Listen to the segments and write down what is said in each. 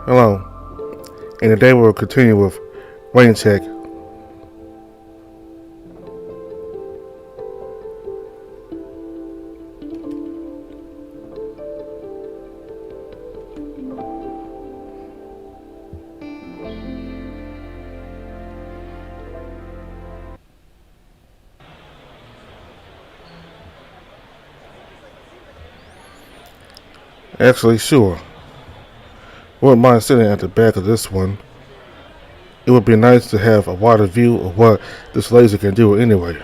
Hello, and today we'll continue with Raincheck. Actually, sure. Wouldn't mind sitting at the back of this one. It would be nice to have a wider view of what this laser can do anyway.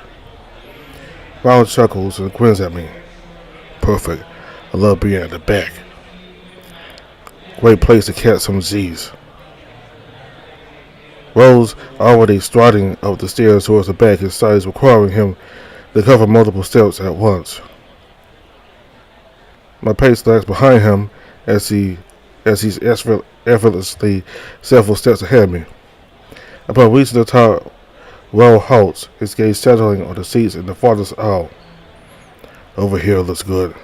Ronald chuckles and grins at me. Perfect. I love being at the back. Great place to catch some Z's. Rose, already striding up the stairs towards the back, his size requiring him to cover multiple steps at once. My pace lags behind him as he's effortlessly several steps ahead of me. Upon reaching the top, Ro halts, his gaze settling on the seats in the farthest aisle. Over here looks good.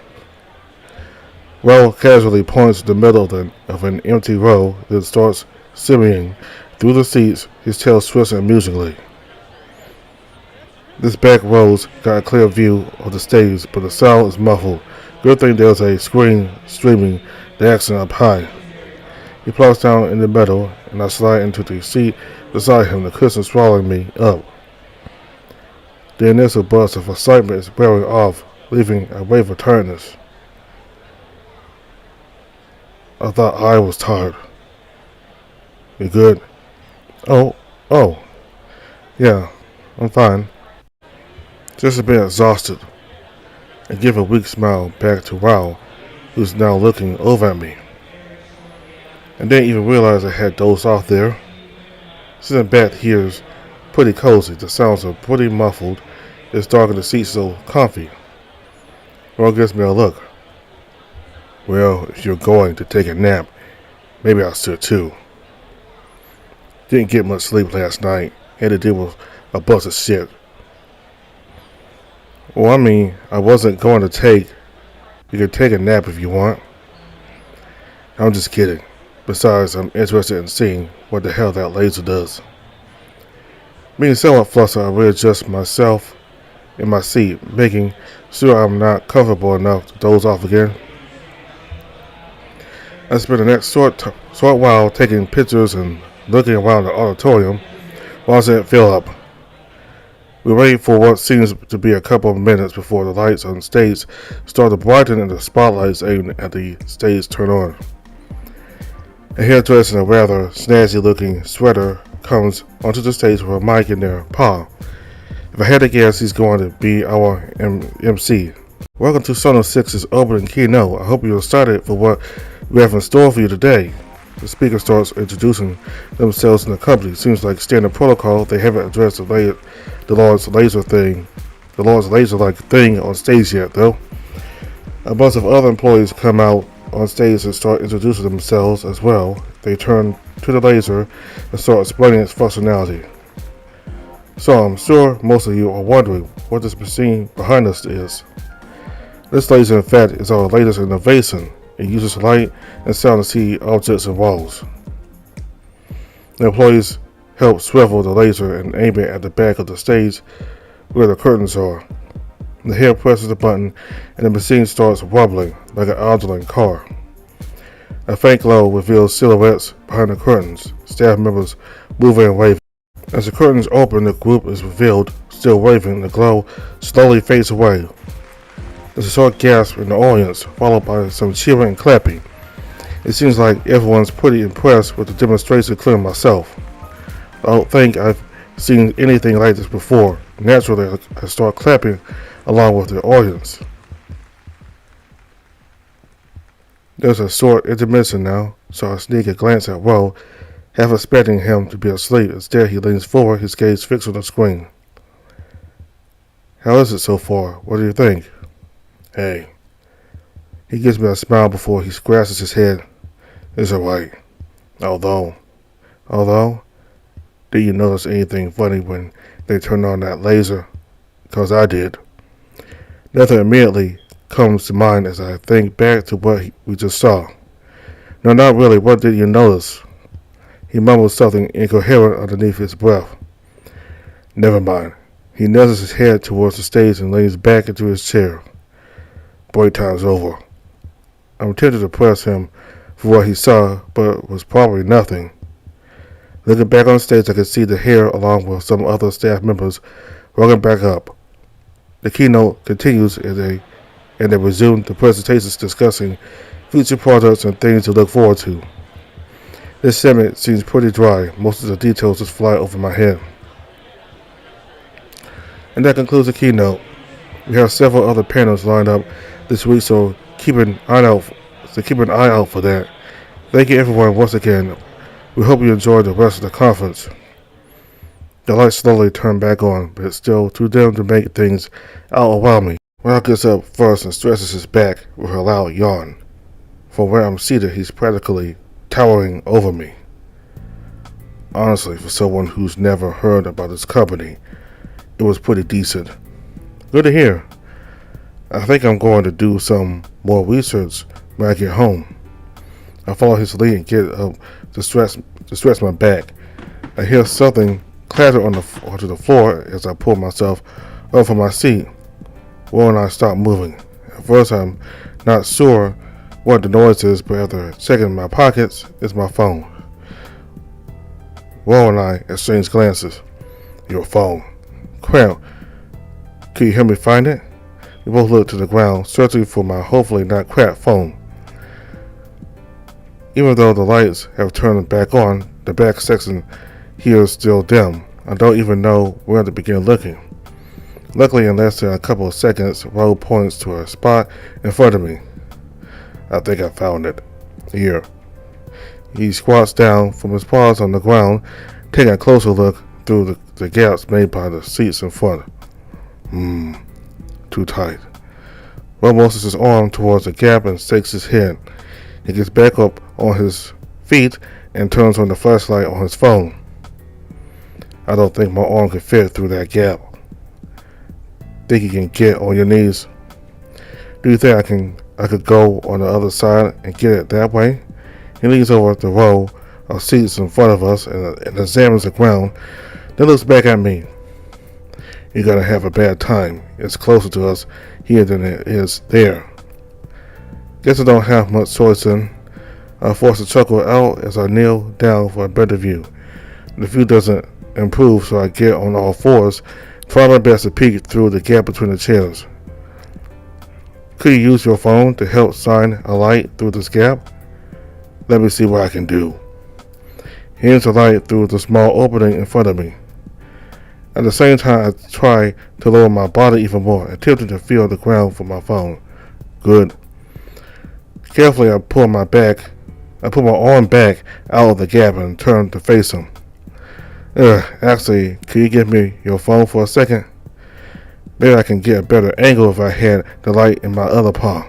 Ro casually points to the middle of an empty row, then starts simming through the seats, his tail twisting amusingly. This back row's got a clear view of the stage, but the sound is muffled. Good thing there's a screen streaming the action up high. He plops down in the middle, and I slide into the seat beside him, the cushion swallowing me up. The initial burst of excitement is wearing off, leaving a wave of tiredness. I thought I was tired. You good? Oh. Yeah, I'm fine. Just a bit exhausted. And give a weak smile back to Rao, who's now looking over at me. I didn't even realize I had dozed off there. Sitting back here is pretty cozy. The sounds are pretty muffled. It's dark and the seats so comfy. Rao gives me a look. Well, if you're going to take a nap, maybe I'll sit too. Didn't get much sleep last night. Had to deal with a bunch of shit. Well, I mean, I wasn't going to take. You can take a nap if you want. I'm just kidding. Besides, I'm interested in seeing what the hell that laser does. Being somewhat flustered, I readjust myself in my seat, making sure I'm not comfortable enough to doze off again. I spent the next short while taking pictures and looking around the auditorium, watching it fill up. We wait for what seems to be a couple of minutes before the lights on stage start to brighten and the spotlights aimed at the stage turn on. A hairdresser in a rather snazzy-looking sweater comes onto the stage with a mic in their paw. If I had to guess, he's going to be our MC. Welcome to Sono 6's opening keynote. I hope you're excited for what we have in store for you today. The speaker starts introducing themselves and the company. Seems like standard protocol. They haven't addressed the Lord's laser-like thing on stage yet, though. A bunch of other employees come out on stage and start introducing themselves as well. They turn to the laser and start explaining its functionality. So I'm sure most of you are wondering what this machine behind us is. This laser, in fact, is our latest innovation. It uses light and sound to see objects and walls. The employees help swivel the laser and aim it at the back of the stage where the curtains are. The head presses the button and the machine starts wobbling like an idling car. A faint glow reveals silhouettes behind the curtains, staff members moving and waving. As the curtains open, the group is revealed, still waving. The glow slowly fades away. There's a short gasp in the audience, followed by some cheering and clapping. It seems like everyone's pretty impressed with the demonstration, including myself. I don't think I've seen anything like this before. Naturally, I start clapping along with the audience. There's a short intermission now, so I sneak a glance at Ro, half expecting him to be asleep. Instead, he leans forward, his gaze fixed on the screen. How is it so far? What do you think? Hey. He gives me a smile before he scratches his head. It's alright. Although, did you notice anything funny when they turned on that laser? 'Cause I did. Nothing immediately comes to mind as I think back to what we just saw. No, not really. What did you notice? He mumbled something incoherent underneath his breath. Never mind. He nudges his head towards the stage and leans back into his chair. Break time's over. I'm tempted to press him for what he saw, but it was probably nothing. Looking back on stage, I could see the hair along with some other staff members walking back up. The keynote continues and they resume the presentations discussing future projects and things to look forward to. This segment seems pretty dry. Most of the details just fly over my head. And that concludes the keynote. We have several other panels lined up this week, so keep an eye out for that. Thank you everyone once again. We hope you enjoy the rest of the conference. The lights slowly turn back on, but it's still too dim to make things out around me. Ralph gets up first and stretches his back with a loud yawn. From where I'm seated, he's practically towering over me. Honestly, for someone who's never heard about this company, it was pretty decent. Good to hear. I think I'm going to do some more research when I get home. I follow his lead and get up to stretch my back. I hear something clatter onto the floor as I pull myself up from my seat. Will and I stop moving. At first, I'm not sure what the noise is, but after checking my pockets, it's my phone. Will and I exchange glances. Your phone. Crap. Can you help me find it? We both look to the ground, searching for my hopefully not cracked phone. Even though the lights have turned back on, the back section here is still dim. I don't even know where to begin looking. Luckily, in less than a couple of seconds, Raul points to a spot in front of me. I think I found it. Here. He squats down from his paws on the ground, taking a closer look through the gaps made by the seats in front. Too tight. Raul motions his arm towards the gap and shakes his head. He gets back up on his feet and turns on the flashlight on his phone. I don't think my arm can fit through that gap. Think you can get on your knees? Do you think I could go on the other side and get it that way? He leans over the row of seats in front of us and examines the ground, then looks back at me. You're gonna have a bad time. It's closer to us here than it is there. Guess I don't have much choice then. I force a chuckle out as I kneel down for a better view. The view doesn't improve, so I get on all fours, try my best to peek through the gap between the chairs. Could you use your phone to help shine a light through this gap? Let me see what I can do. He aims the light through the small opening in front of me. At the same time, I try to lower my body even more, attempting to feel the ground for my phone. Good. Carefully, I pull my arm back out of the gap and turn to face him. Actually, can you give me your phone for a second? Maybe I can get a better angle if I had the light in my other paw.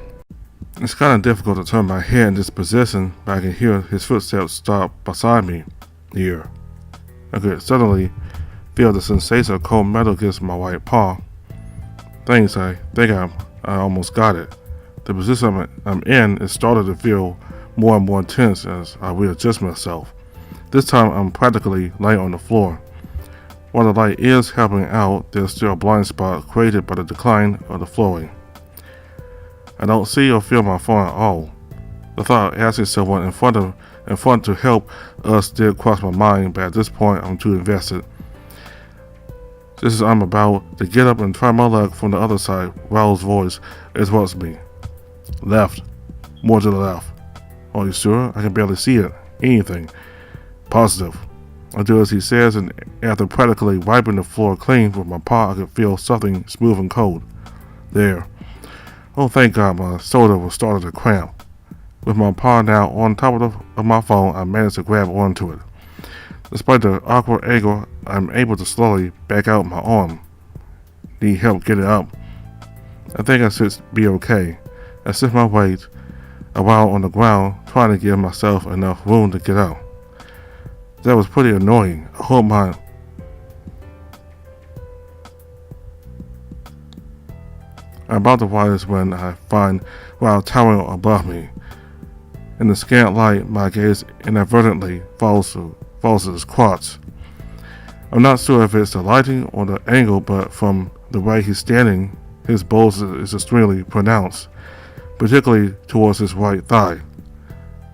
It's kind of difficult to turn my head in this position, but I can hear his footsteps stop beside me. Here. I could suddenly feel the sensation of cold metal against my right paw. Thanks, I think I almost got it. The position I'm in is starting to feel more and more tense as I readjust myself. This time I'm practically laying on the floor. While the light is helping out, there's still a blind spot created by the decline of the flooring. I don't see or feel my phone at all. The thought of asking someone in front to help us did cross my mind, but at this point I'm too invested. Just as I'm about to get up and try my luck from the other side, Raul's voice interrupts me. Left. More to the left. Are you sure? I can barely see it. Anything. Positive. I do as he says, and after practically wiping the floor clean with my paw, I could feel something smooth and cold. There. Oh, thank God, my shoulder was starting to cramp. With my paw now on top of my phone, I managed to grab onto it. Despite the awkward angle, I'm able to slowly back out my arm. Need help getting up. I think I should be okay. I sit my weight a while on the ground, trying to give myself enough room to get out. That was pretty annoying. I hope I'm about to rise when I find Raul towering above me. In the scant light, my gaze inadvertently falls to his crotch. I'm not sure if it's the lighting or the angle, but from the way he's standing, his bulge is extremely pronounced, particularly towards his right thigh.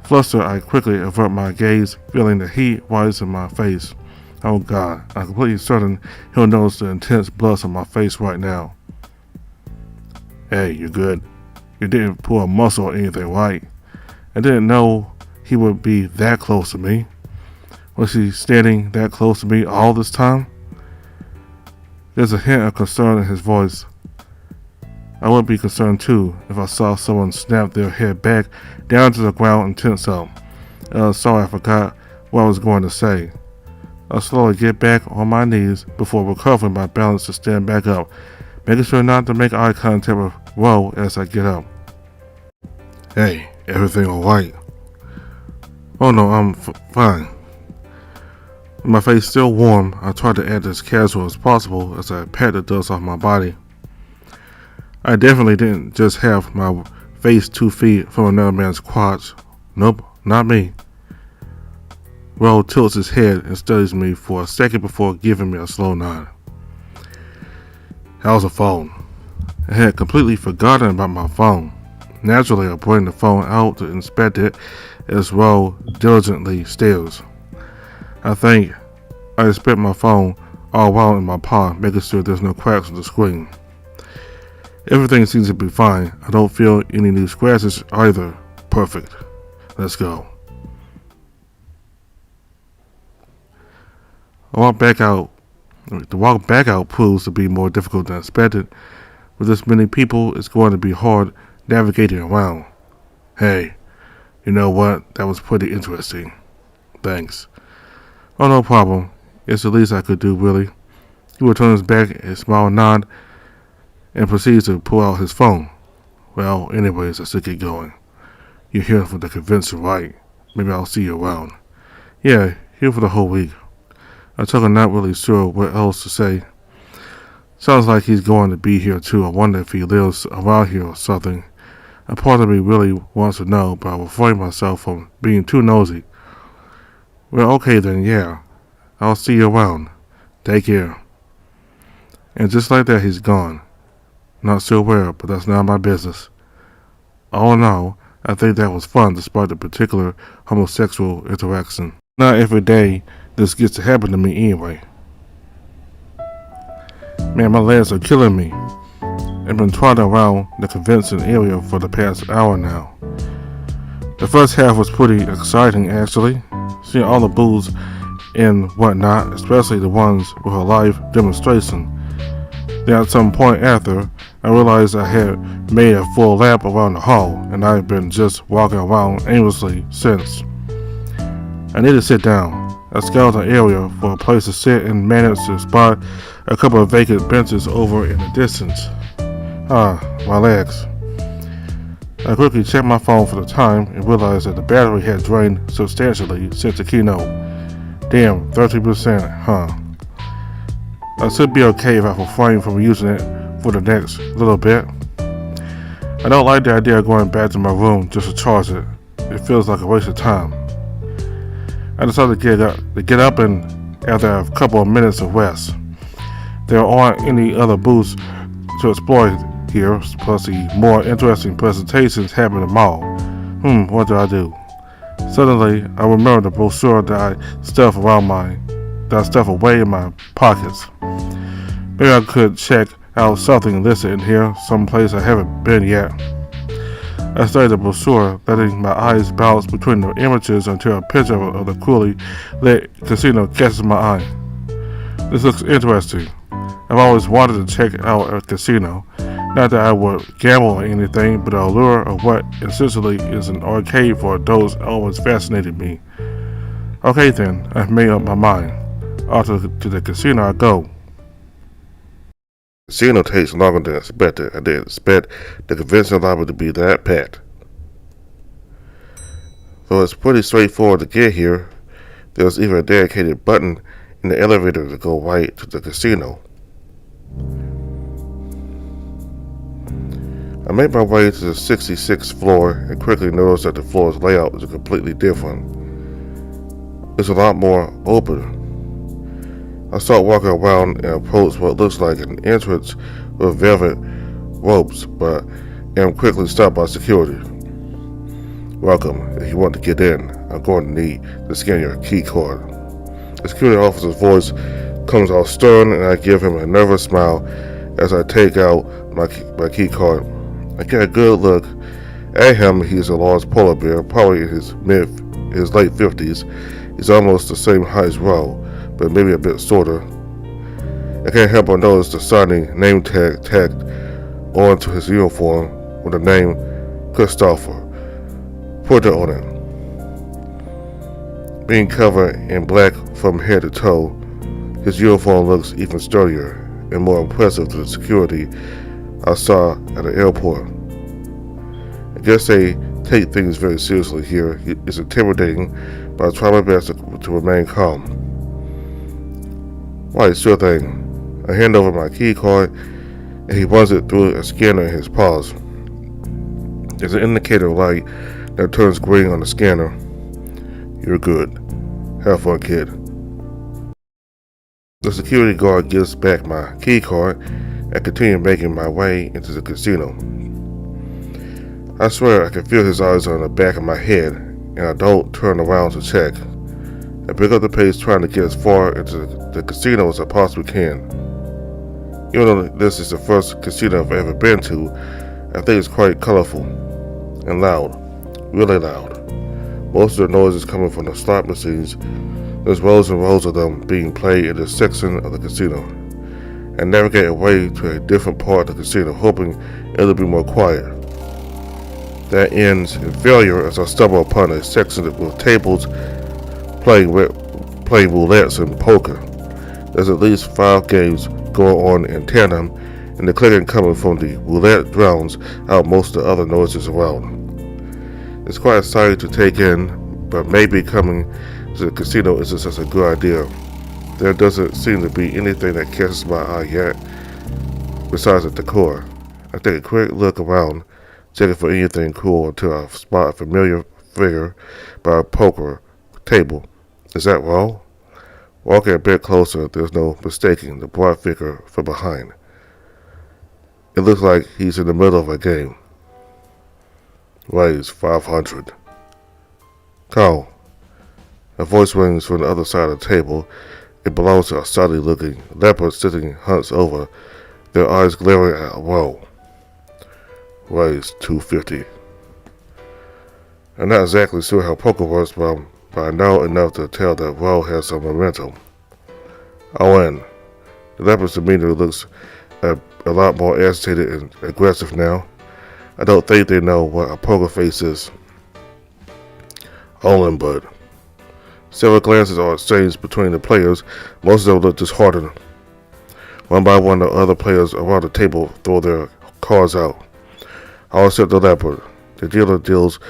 Flustered, I quickly avert my gaze, feeling the heat rise in my face. Oh God, I'm completely certain he'll notice the intense blush on my face right now. Hey, you good? You didn't pull a muscle or anything, right? I didn't know he would be that close to me. Was he standing that close to me all this time? There's a hint of concern in his voice. I would be concerned too if I saw someone snap their head back down to the ground and tense up. Sorry, I forgot what I was going to say. I slowly get back on my knees before recovering my balance to stand back up, making sure not to make eye contact with Ro as I get up. Hey, everything alright? Oh no, I'm fine. With my face still warm, I try to act as casual as possible as I pat the dust off my body. I definitely didn't just have my face 2 feet from another man's crotch. Nope, not me. Ro tilts his head and studies me for a second before giving me a slow nod. How's the phone? I had completely forgotten about my phone. Naturally, I bring the phone out to inspect it as Ro diligently stares. I think I inspect my phone all while in my paw, making sure there's no cracks on the screen. Everything seems to be fine. I don't feel any new scratches either. Perfect. Let's go. The walk back out proves to be more difficult than expected. With this many people, it's going to be hard navigating around. Hey, you know what? That was pretty interesting. Thanks. Oh, no problem. It's the least I could do, really. He returns back a small nod and proceeds to pull out his phone. Well, anyways, I should get going. You're here for the convention, right? Maybe I'll see you around. Yeah, here for the whole week. I told him not really sure what else to say. Sounds like he's going to be here too. I wonder if he lives around here or something. A part of me really wants to know, but I refrain myself from being too nosy. Well, okay then, yeah. I'll see you around. Take care. And just like that, he's gone. Not sure where, but that's not my business. All in all, I think that was fun despite the particular homosexual interaction. Not every day this gets to happen to me anyway. Man, my legs are killing me. I've been trotting around the convention area for the past hour now. The first half was pretty exciting actually, seeing all the booths and whatnot, especially the ones with a live demonstration. Then at some point after, I realized I had made a full lap around the hall, and I've been just walking around aimlessly since. I need to sit down. I scoured the area for a place to sit and managed to spot a couple of vacant benches over in the distance. My legs. I quickly checked my phone for the time and realized that the battery had drained substantially since the keynote. Damn, 13%, huh? I should be okay if I refrain from using it for the next little bit. I don't like the idea of going back to my room just to charge it. It feels like a waste of time. I decided to get up and after a couple of minutes of rest. There aren't any other booths to explore here, plus the more interesting presentations happen tomorrow. What do I do? Suddenly, I remember the brochure that I stuffed away in my pockets. Maybe I could check out something listed in here, someplace I haven't been yet. I studied the brochure, letting my eyes bounce between the images until a picture of the coolly lit casino catches my eye. This looks interesting. I've always wanted to check out a casino. Not that I would gamble or anything, but the allure of what essentially is an arcade for adults always fascinated me. Okay then, I've made up my mind. Off to the casino I go. The casino takes longer than expected. I didn't expect the convention lobby to be that packed. Though it's pretty straightforward to get here, there's even a dedicated button in the elevator to go right to the casino. I made my way to the 66th floor and quickly noticed that the floor's layout is completely different. It's a lot more open. I start walking around and approach what looks like an entrance with velvet ropes, but am quickly stopped by security. Welcome. If you want to get in, I'm going to need to scan your key card. The security officer's voice comes out stern, and I give him a nervous smile as I take out my key card. I get a good look at him. He's a large polar bear, probably in his late 50s. He's almost the same height as Ro, but maybe a bit shorter. I can't help but notice the shiny name tag tacked onto his uniform with the name Christopher put on it. Being covered in black from head to toe, his uniform looks even sturdier and more impressive to the security I saw at the airport. I guess they take things very seriously here. It's intimidating, but I try my best to remain calm. Right, sure thing. I hand over my key card, and he runs it through a scanner in his paws. There's an indicator light that turns green on the scanner. You're good. Have fun, kid. The security guard gives back my key card and continue making my way into the casino. I swear I can feel his eyes on the back of my head, and I don't turn around to check. I pick up the pace trying to get as far into the casino as I possibly can. Even though this is the first casino I've ever been to, I think it's quite colorful and loud, really loud. Most of the noise is coming from the slot machines. There's rows and rows of them being played in this section of the casino. I navigate away to a different part of the casino, hoping it'll be more quiet. That ends in failure as I stumble upon a section with tables playing roulettes and poker. There's at least 5 games going on in tandem, and the clicking coming from the roulette drowns out most of the other noises around. It's quite exciting to take in, but maybe coming to the casino isn't such a good idea. There doesn't seem to be anything that catches my eye yet, besides the decor. I take a quick look around, checking for anything cool until I spot a familiar figure by a poker table. Is that Ro? Walking a bit closer, there's no mistaking the broad figure from behind. It looks like he's in the middle of a game. Raise 500. Call. A voice rings from the other side of the table. It belongs to a solid looking leopard sitting hunched over, their eyes glaring at Ro. Raise 250. I'm not exactly sure how poker works, but I know enough to tell that Ro has some momentum. I'll in. The leopard's demeanor looks a lot more agitated and aggressive now. I don't think they know what a poker face is. All in, bud. Several glances are exchanged between the players. Most of them look disheartened. One by one, the other players around the table throw their cards out. All except the leopard. The dealer deals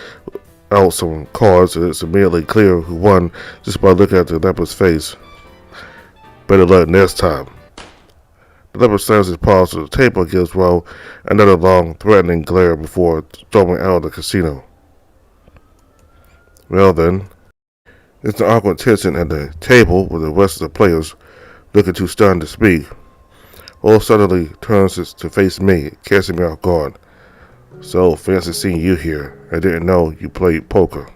out some cards, and it's immediately clear who won just by looking at the leopard's face. Better luck next time. The leopard slams his paws to the table and gives Ro another long, threatening glare before storming out of the casino. Well then, there's an awkward tension at the table with the rest of the players looking too stunned to speak. Ro suddenly turns to face me, catching me off guard. So, fancy seeing you here. I didn't know you played poker.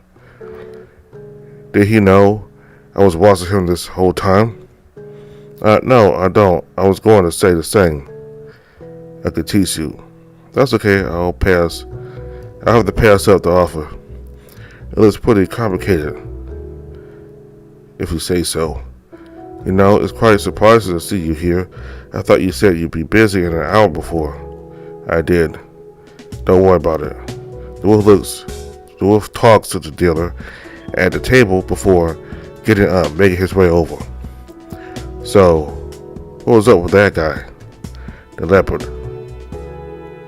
Did he know I was watching him this whole time? No, I don't. I was going to say the same. I could teach you. That's okay, I'll pass. I'll have to pass up the offer. It looks pretty complicated, if you say so. You know, it's quite surprising to see you here. I thought you said you'd be busy in an hour before. I did. Don't worry about it. The wolf talks to the dealer at the table before getting up, making his way over. So, what was up with that guy? The leopard.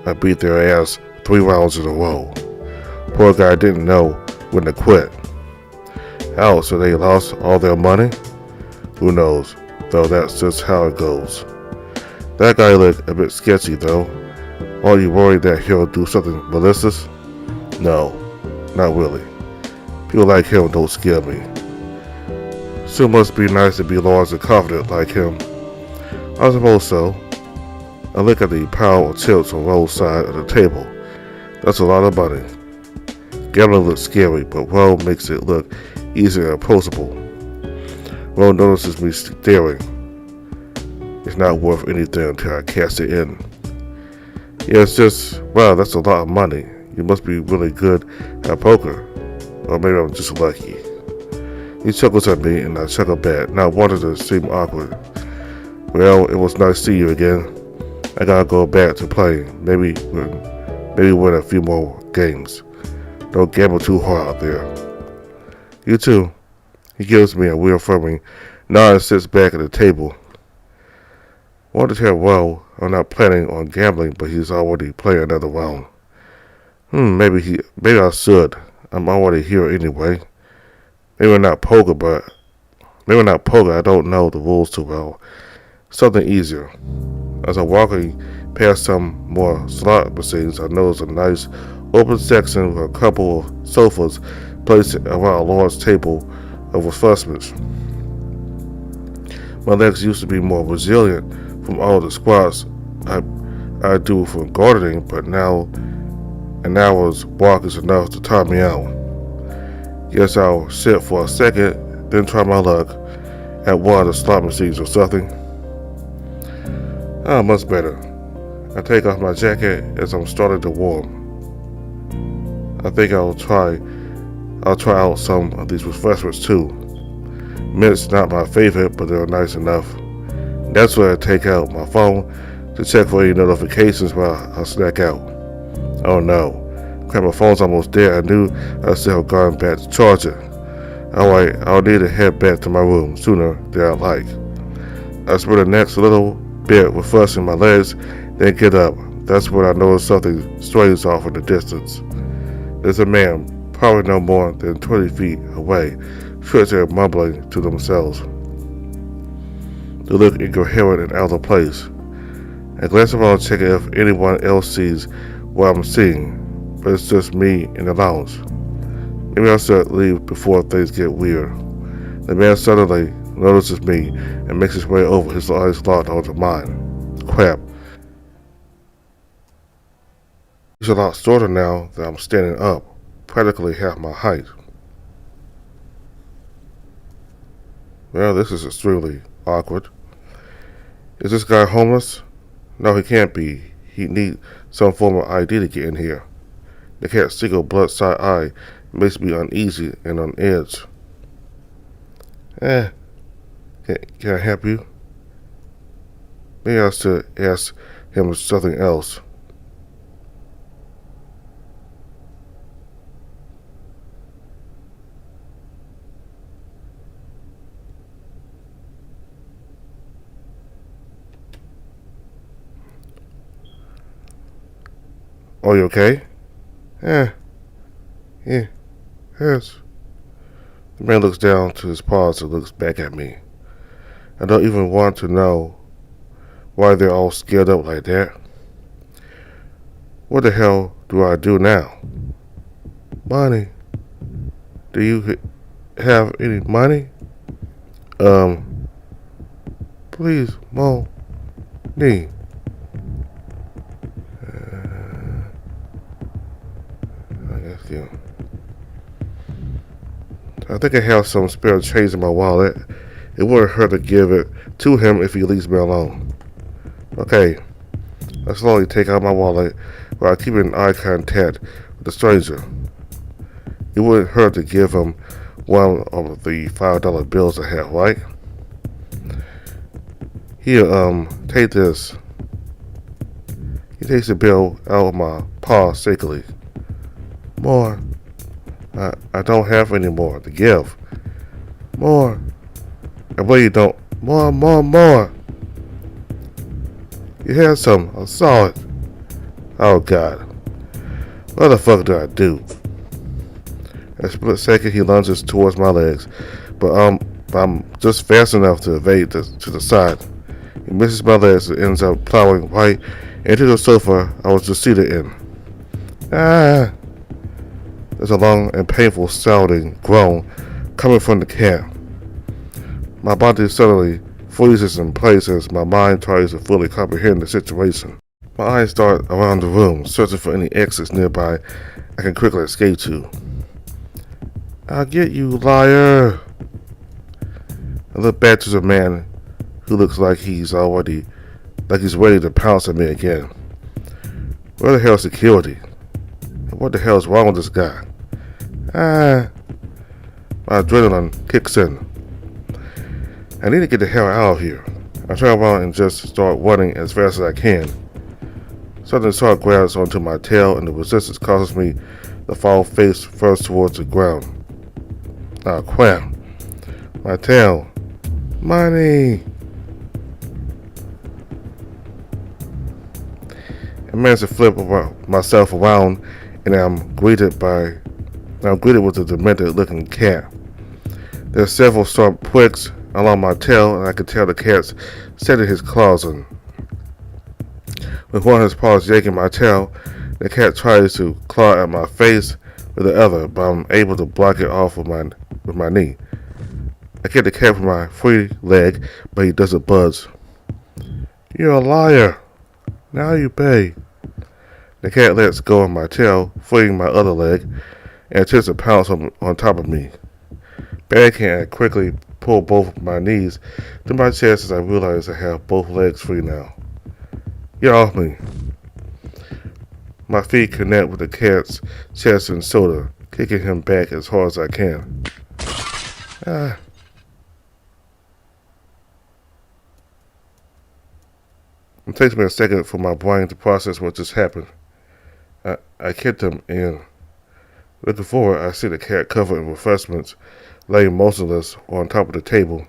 I beat their ass 3 rounds in a row. Poor guy didn't know when to quit. How, so they lost all their money? Who knows, though that's just how it goes. That guy looked a bit sketchy though. Are you worried that he'll do something malicious? No, not really. People like him don't scare me. Still must be nice to be large and confident like him. I suppose so. I look at the pile of chips on Roll's side of the table. That's a lot of money. Gambling looks scary, but Roll makes it look easy and approachable. Roll notices me staring. It's not worth anything until I cash it in. Yeah, it's just, wow, that's a lot of money. You must be really good at poker. Or maybe I'm just lucky. He chuckles at me and I chuckle back, not wanting to seem awkward. Well, it was nice to see you again. I gotta go back to playing. Maybe win a few more games. Don't gamble too hard out there. You too. He gives me a reaffirming nod and sits back at the table. I want to tell Will I'm not planning on gambling, but he's already playing another round. Maybe I should. I'm already here anyway. Maybe not poker, I don't know the rules too well. Something easier. As I'm walking past some more slot machines, I notice a nice open section with a couple of sofas placed around a large table of refreshments. My legs used to be more resilient from all the squats I do from gardening, but now an hour's walk is enough to tire me out. Guess I'll sit for a second, then try my luck at one of the slot machines or something. Much better. I take off my jacket as I'm starting to warm. I think I'll try out some of these refreshments too. Mint's not my favorite, but they're nice enough. That's when I take out my phone to check for any notifications while I snack out. Oh no. Crap, my phone's almost dead. I knew I should have gone back to charge it. Alright, I'll need to head back to my room sooner than I'd like. I spend the next little bit refreshing my legs, then get up. That's when I notice something strange off in the distance. There's a man, probably no more than 20 feet away, stretched there mumbling to themselves. They look incoherent and out of place. I glance around checking if anyone else sees what I'm seeing, but it's just me in the lounge. Maybe I should leave before things get weird. The man suddenly notices me and makes his way over, his eyes locked onto mine. Crap. He's a lot shorter now that I'm standing up, practically half my height. Well, this is extremely awkward. Is this guy homeless? No, he can't be. He needs some form of ID to get in here. The cat's single blood-side eye makes me uneasy and on edge. Can I help you? Maybe I should ask him something else. Are you okay? Yeah, yes. The man looks down to his paws and looks back at me. I don't even want to know why they're all scared up like that. What the hell do I do now? Money. Do you have any money? Please, money. Yeah. I think I have some spare change in my wallet. It wouldn't hurt to give it to him if he leaves me alone. Okay. I slowly take out my wallet while keeping eye contact with the stranger. It wouldn't hurt to give him one of the $5 bills I have, right? Here, take this. He takes the bill out of my paw shakily. More. I don't have any more to give. More. I really don't. More. You had some. I saw it. Oh, God. What the fuck do I do? In a split second, he lunges towards my legs, but I'm just fast enough to evade to the side. He misses my legs and ends up plowing right into the sofa I was just seated in. Ah! There's a long and painful sounding groan coming from the cat. My body suddenly freezes in place as my mind tries to fully comprehend the situation. My eyes dart around the room, searching for any exits nearby I can quickly escape to. I'll get you, liar! I look back to the man who looks like he's ready to pounce at me again. Where the hell is security? What the hell is wrong with this guy? Ah! My adrenaline kicks in. I need to get the hell out of here. I turn around and just start running as fast as I can. Something sharp grabs onto my tail and the resistance causes me to fall face first towards the ground. Ah, crap. My tail. Money! I manage to flip myself around and I'm greeted with a demented looking cat. There's several sharp pricks along my tail and I can tell the cat's setting his claws in. With one of his paws yanking my tail, the cat tries to claw at my face with the other, but I'm able to block it off with my knee. I get the cat from my free leg, but he doesn't budge. You're a liar. Now you pay. The cat lets go of my tail, freeing my other leg, and attempts to pounce on top of me. Panicking, I quickly pull both my knees to my chest as I realize I have both legs free now. Get off me. My feet connect with the cat's chest and shoulder, kicking him back as hard as I can. Ah. It takes me a second for my brain to process what just happened. I kicked him in. Looking forward, I see the cat covered in refreshments, laying motionless on top of the table.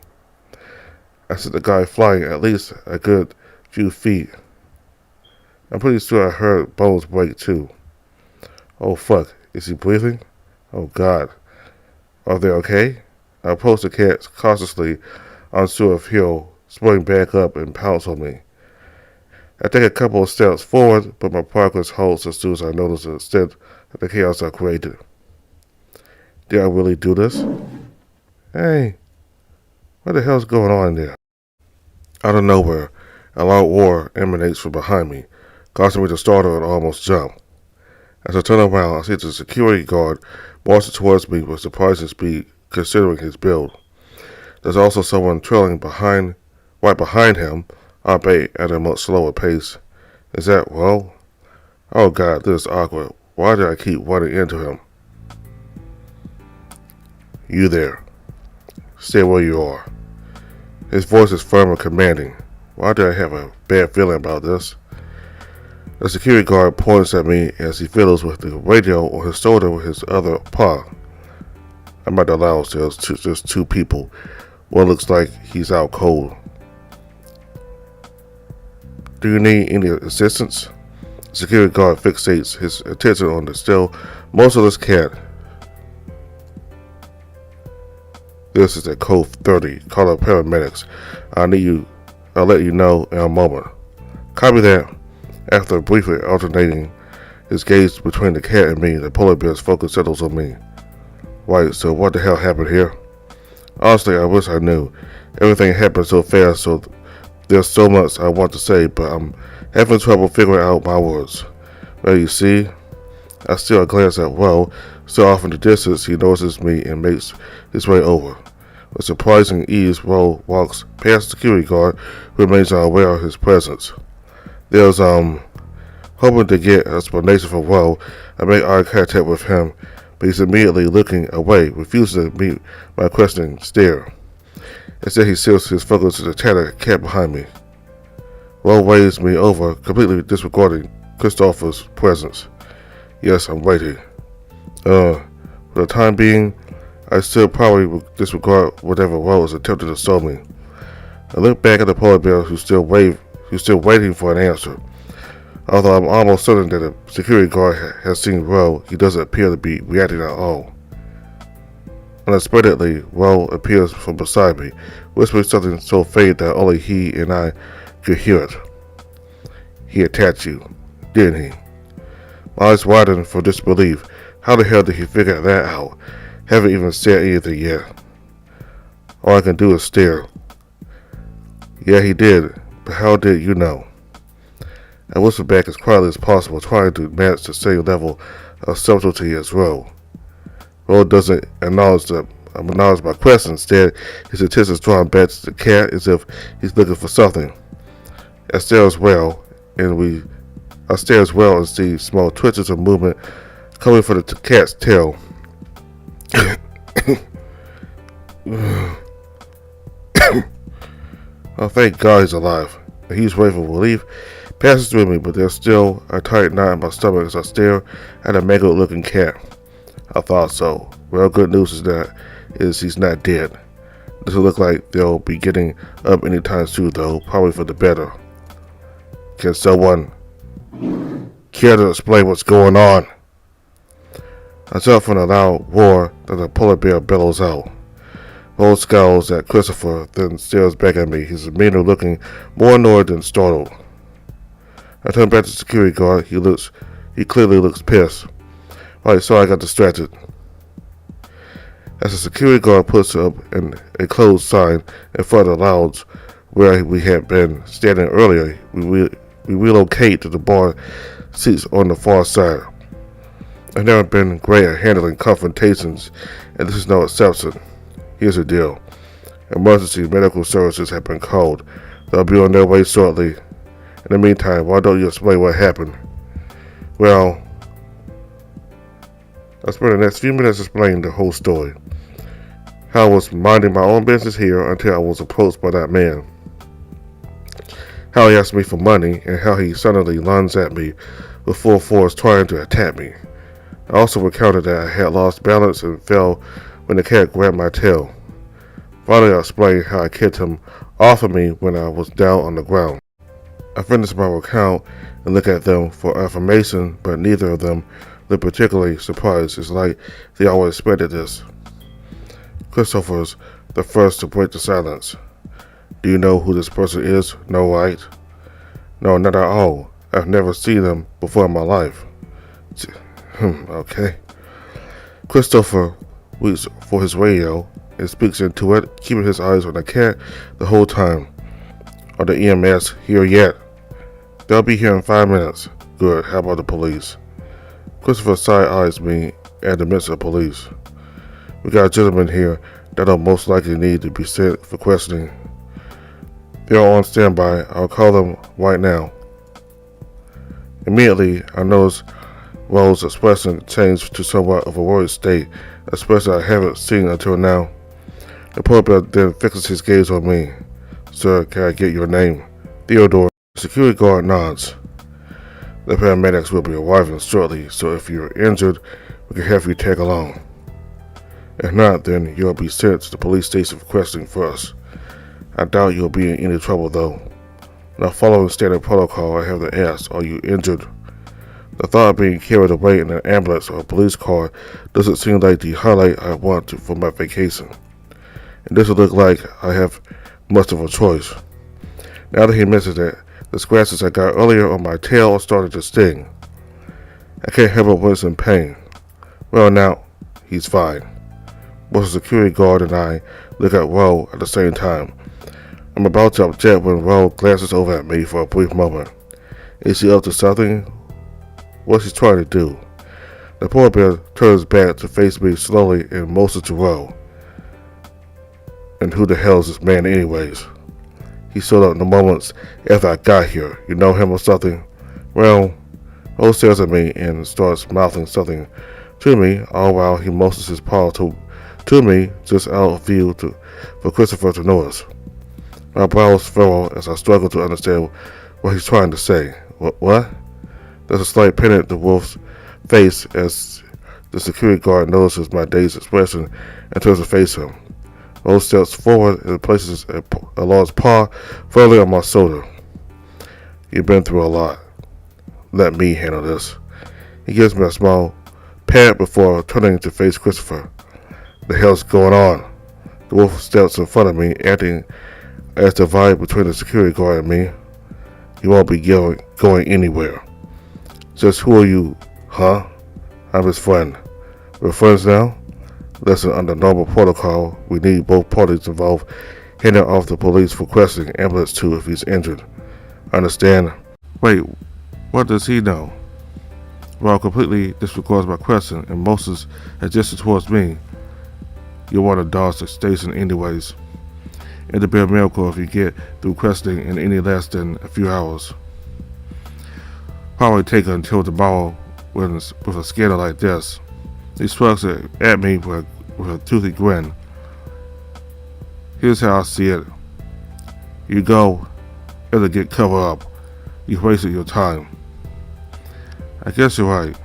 I see the guy flying at least a good few feet. I'm pretty sure I heard bones break too. Oh fuck, is he breathing? Oh god. Are they okay? I approach the cat cautiously, unsure if he'll spring back up and pounce on me. I take a couple of steps forward, but my progress halts as soon as I notice the extent of the chaos I created. Did I really do this? Hey, what the hell's going on in there? Out of nowhere, a loud roar emanates from behind me, causing me to startle and almost jump. As I turn around, I see the security guard marching towards me with surprising speed considering his build. There's also someone trailing right behind him, albeit at a much slower pace. Is that well? Oh god, this is awkward. Why did I keep running into him? You there. Stay where you are. His voice is firm and commanding. Why do I have a bad feeling about this? The security guard points at me as he fiddles with the radio on his shoulder with his other paw. I'm at the lounge. There's just two people. One looks like he's out cold. Do you need any assistance? The security guard fixates his attention on the still motionless cat. This is a code 30. Call the paramedics. I'll let you know in a moment. Copy that. After briefly alternating his gaze between the cat and me, the polar bear's focus settles on me. Right, so what the hell happened here? Honestly, I wish I knew. Everything happened so fast, so there's so much I want to say, but I'm having trouble figuring out my words. Well, you see, I steal a glance at Will. So off in the distance, he notices me and makes his way over. With surprising ease, Will walks past the security guard, who remains unaware of his presence. There's, hoping to get an explanation from Will, I make eye contact with him, but he's immediately looking away, refusing to meet my questioning stare. Instead, he shifts his focus to the tattered cat behind me. Will waves me over, completely disregarding Christopher's presence. Yes, I'm waiting. For the time being, I still probably disregard whatever Will is attempting to show me. I look back at the polar bear who's still waiting for an answer. Although I'm almost certain that the security guard has seen Will, he doesn't appear to be reacting at all. Unexpectedly, Will appears from beside me, whispering something so faint that only he and I could hear it. He attacked you, didn't he? My eyes widened for disbelief. How the hell did he figure that out? Haven't even said anything yet. All I can do is stare. Yeah, he did, but how did you know? I whispered back as quietly as possible, trying to match the same level of subtlety as Ro. Ro doesn't acknowledge my question. Instead, his attention is drawn back to the cat as if he's looking for something. I stare as well and see small twitches of movement coming from the cat's tail. Oh, thank God he's alive. A huge wave of relief passes through me, but there's still a tight knot in my stomach as I stare at a mangled-looking cat. I thought so. Well, good news is he's not dead. Doesn't look like they'll be getting up anytime soon, though. Probably for the better. Can someone care to explain what's going on? I jump from a loud roar that the polar bear bellows out. Bo scowls at Christopher, then stares back at me. His demeanor looking more annoyed than startled. I turn back to the security guard. He clearly looks pissed. Right, sorry I got distracted. As the security guard puts up a closed sign in front of the lounge where we had been standing earlier, we relocate to the bar seats on the far side. I've never been great at handling confrontations, and this is no exception. Here's the deal. Emergency medical services have been called. They'll be on their way shortly. In the meantime, why don't you explain what happened? Well, I spent the next few minutes explaining the whole story. How I was minding my own business here until I was approached by that man. How he asked me for money, and how he suddenly lunged at me with full force trying to attack me. I also recounted that I had lost balance and fell when the cat grabbed my tail. Finally, I explained how I kicked him off of me when I was down on the ground. I finished my recount and looked at them for affirmation, but neither of them looked particularly surprised. It's like they always expected this. Christopher's the first to break the silence. Do you know who this person is? No, right? No, not at all. I've never seen them before in my life. Okay. Christopher reaches for his radio and speaks into it, keeping his eyes on the cat the whole time. Are the EMS here yet? They'll be here in 5 minutes. Good. How about the police? Christopher side-eyes me and admits the police. We got a gentleman here that'll most likely need to be sent for questioning. They're on standby. I'll call them right now. Immediately, I notice Rose's expression changed to somewhat of a worried state, especially I haven't seen until now. The polar bear then fixes his gaze on me. Sir, can I get your name? Theodore. The security guard nods. The paramedics will be arriving shortly, so if you're injured, we can have you tag along. If not, then you'll be sent to the police station for questioning first. I doubt you'll be in any trouble, though. Now, following standard protocol, I have to ask, are you injured? The thought of being carried away in an ambulance or a police car doesn't seem like the highlight I want for my vacation. It doesn't look like I have much of a choice. Now that he mentions it, the scratches I got earlier on my tail are starting to sting. I can't help but wince in pain. Well, now, he's fine. Both the security guard and I look at Ro at the same time. I'm about to object when Ro glances over at me for a brief moment. Is he up to something? What's he trying to do? The polar bear turns back to face me slowly and motions to Ro. And who the hell is this man anyways? He showed up in the moments after I got here. You know him or something? Well, Ro stares at me and starts mouthing something to me, all while he motions his paw to me just out of view for Christopher to notice. My brows furrow as I struggle to understand what he's trying to say. What? There's a slight pin at the wolf's face as the security guard notices my dazed expression and turns to face him. Rose steps forward and places a large paw firmly on my shoulder. You've been through a lot. Let me handle this. He gives me a small pat before turning to face Christopher. The hell's going on? The wolf steps in front of me, acting as the divide between the security guard and me. You won't be going anywhere. Just who are you, huh? I'm his friend. We're friends now? Listen, under normal protocol, we need both parties involved handing off the police requesting ambulance to if he's injured. Understand? Wait, what does he know? Raul completely disregards my question and motions a gesture towards me. You want to dodge the station anyways. It'll be a miracle if you get through questioning in any less than a few hours. Probably take until tomorrow with a scandal like this. He shrugs at me with a toothy grin. Here's how I see it. You go, it'll get covered up. You've wasted your time. I guess you're right.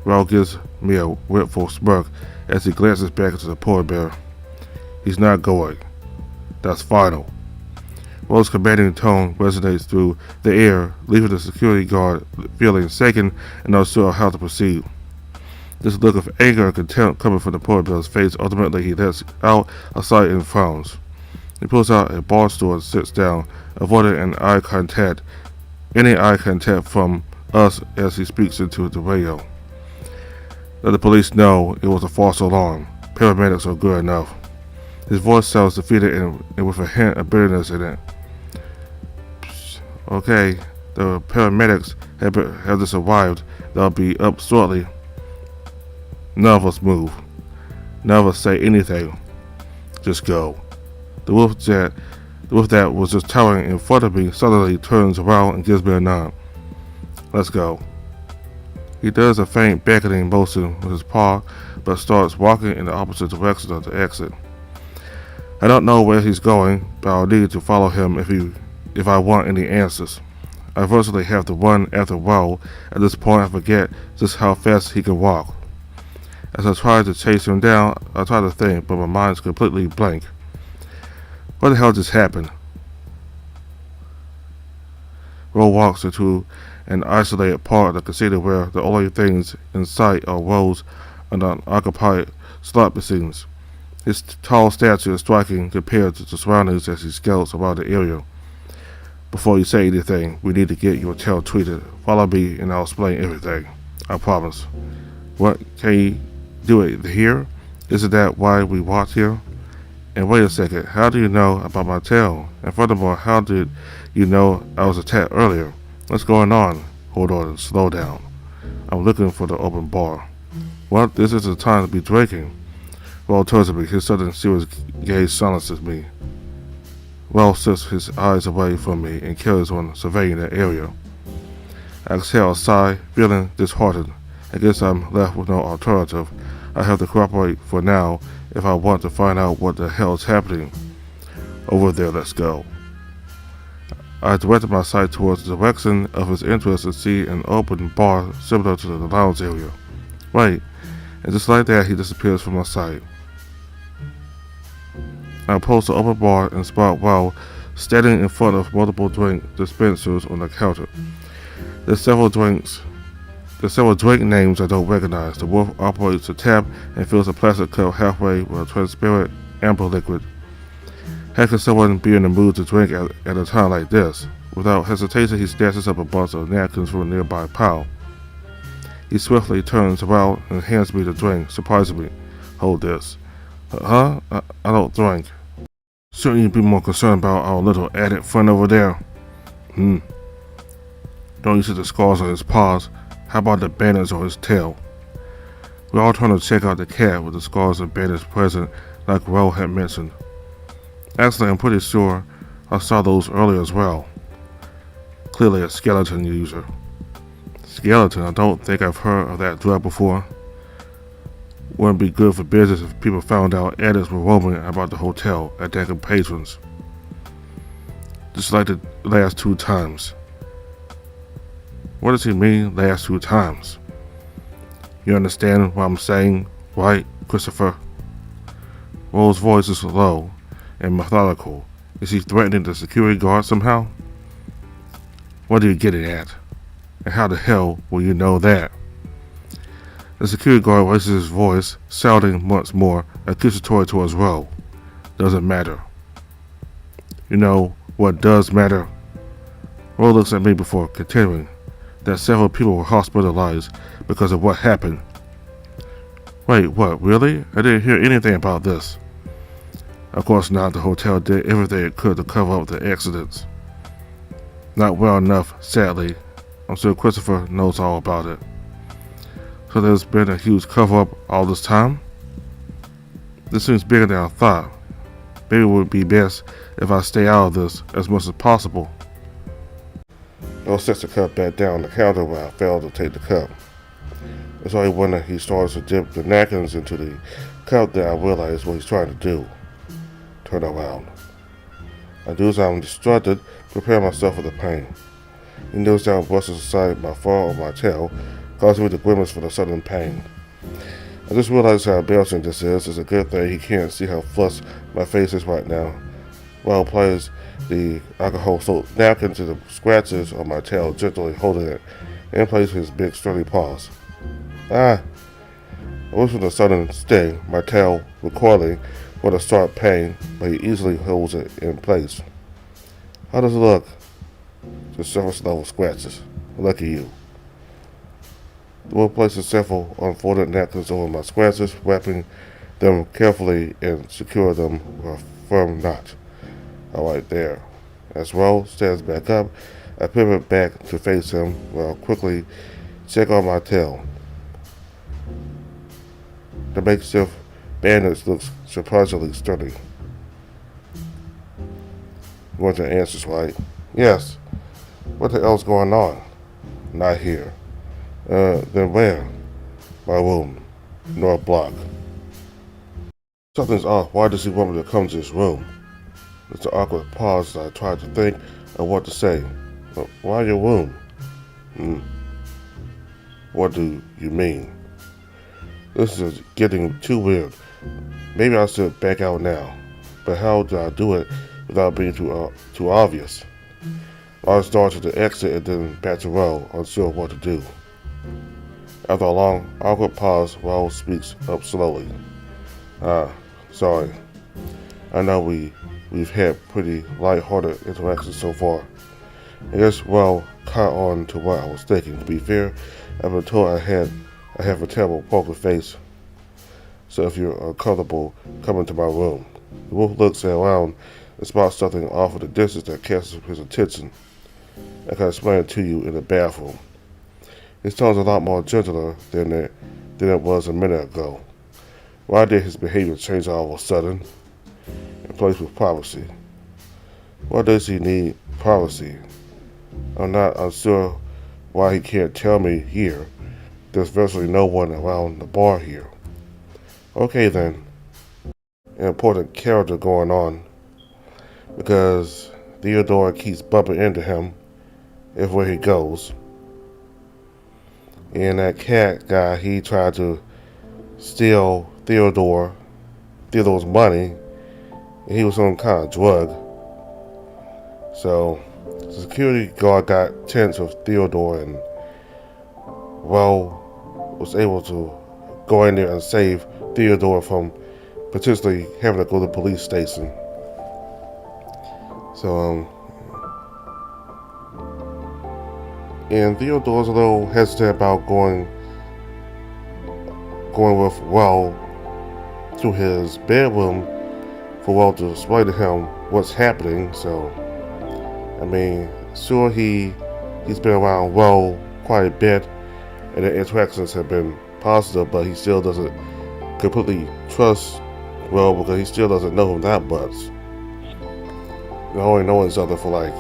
Raul gives me a wistful smirk as he glances back into the polar bear. He's not going. That's final. Raul's commanding tone resonates through the air, leaving the security guard feeling shaken and not sure how to proceed. This look of anger and contempt coming from the polar bear's face, ultimately he lets out a sigh and frowns. He pulls out a bar stool and sits down, avoiding any eye contact from us as he speaks into the radio. Let the police know it was a false alarm. Paramedics are good enough. His voice sounds defeated and with a hint of bitterness in it. Okay, the paramedics have just arrived. They'll be up shortly. None of us move. None of us say anything. Just go. The wolf that was just towering in front of me suddenly turns around and gives me a nod. Let's go. He does a faint beckoning motion with his paw, but starts walking in the opposite direction of the exit. I don't know where he's going, but I'll need to follow him if I want any answers. I virtually have to run after Raul. At this point, I forget just how fast he can walk. As I try to chase him down, I try to think, but my mind's completely blank. What the hell just happened? Raul walks into an isolated part of the casino where the only things in sight are rows of unoccupied slot machines. His tall stature is striking compared to the surroundings as he scouts around the area. Before you say anything, we need to get your tail tweeted. Follow me and I'll explain everything. I promise. What? Can you do it here? Isn't that why we walked here? And wait a second, how do you know about my tail? And furthermore, how did you know I was attacked earlier? What's going on? Hold on, slow down. I'm looking for the open bar. Well, this is the time to be drinking. Raul turns to me, his sudden serious gaze silences me. Raul shifts his eyes away from me and carries on surveying the area. I exhale a sigh, feeling disheartened. I guess I'm left with no alternative. I have to cooperate for now if I want to find out what the hell is happening. Over there, let's go. I directed my sight towards the direction of his interest and see an open bar similar to the lounge area. Wait, and just like that, he disappears from my sight. I approach the open bar and spot Raul standing in front of multiple drink dispensers on the counter. There's several drink names I don't recognize. The wolf operates the tap and fills a plastic cup halfway with a transparent amber liquid. How can someone be in the mood to drink at a time like this? Without hesitation, he snatches up a bunch of napkins from a nearby pile. He swiftly turns around and hands me the drink, surprising me. Hold this. Huh? I don't drink. Shouldn't you be more concerned about our little added friend over there? Don't you see the scars on his paws? How about the bandage on his tail? We all turn to check out the cat with the scars and bandage present, like Raul had mentioned. Actually, I'm pretty sure I saw those earlier as well. Clearly a skeleton user. Skeleton? I don't think I've heard of that drug before. Wouldn't be good for business if people found out addicts were roaming about the hotel, attacking patrons. Just like the last 2 times. What does he mean, last 2 times? You understand what I'm saying, right, Christopher? Raul's voice is low and methodical. Is he threatening the security guard somehow? What are you getting at? And how the hell will you know that? The security guard raises his voice, sounding once more accusatory towards Raul. Doesn't matter. You know what does matter? Roy looks at me before continuing that several people were hospitalized because of what happened. Wait, what, really? I didn't hear anything about this. Of course not. The hotel did everything it could to cover up the accidents. Not well enough, sadly. I'm sure Christopher knows all about it. So there's been a huge cover-up all this time? This seems bigger than I thought. Maybe it would be best if I stay out of this as much as possible. Bill sets the cup back down on the counter where I failed to take the cup. It's only when he starts to dip the napkins into the cup that I realize what he's trying to do. Turn around. I do as I'm distracted, prepare myself for the pain. He kneels down and brushes aside my fur on my tail, causing me to grimace for the sudden pain. I just realized how embarrassing this is. It's a good thing he can't see how flushed my face is right now. While applies the alcohol-soaked napkin to the scratches on my tail, gently holding it in place with his big sturdy paws. Ah! I wish with a sudden sting, my tail recoiling with a sharp pain, but he easily holds it in place. How does it look? Just surface level scratches. Lucky you. The woman places several unfolded napkins over my scratches, wrapping them carefully and secure them with a firm knot. Alright there. As Ro stands back up, I pivot back to face him while I quickly check on my tail. The makeshift bandage looks surprisingly sturdy. You want your answers right? Yes. What the hell's going on? Not here. Then where? My room. North block. Something's off. Why does he want me to come to this room? It's an awkward pause as I try to think of what to say. But why your room? What do you mean? This is getting too weird. Maybe I should back out now. But how do I do it without being too obvious? I started to exit and then back to Ro, unsure what to do. After a long, awkward pause, Ro speaks up slowly. Sorry. I know we've had pretty light-hearted interactions so far. I guess Ro caught on to what I was thinking. To be fair, I've been told I have a terrible poker face. So if you're uncomfortable, come into my room. The wolf looks around and spots something off in the distance that catches his attention. I can explain it to you in the bathroom. His tone's a lot more gentler than it was a minute ago. Why did his behavior change all of a sudden? In place with privacy. Why does he need privacy? I'm not unsure why he can't tell me here. There's virtually no one around the bar here. Okay then. An important character going on. Because Theodore keeps bumping into him everywhere he goes. And that cat guy, he tried to steal Theodore's money, and he was on kind of drug. So the security guard got tense with Theodore, and was able to go in there and save Theodore from potentially having to go to the police station. So and Theodore's a little hesitant about going with to his bedroom for to explain to him what's happening. So I mean, sure he's been around quite a bit, and the interactions have been positive, but he still doesn't completely trust because he still doesn't know him that much. They only know each other for like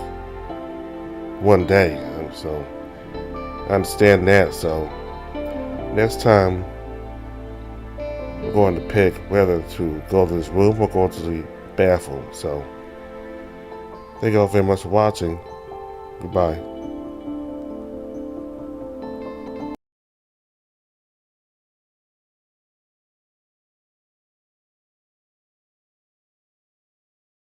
one day, so I understand that. So next time we're going to pick whether to go to this room or go to the bathroom. So thank you all very much for watching. Goodbye.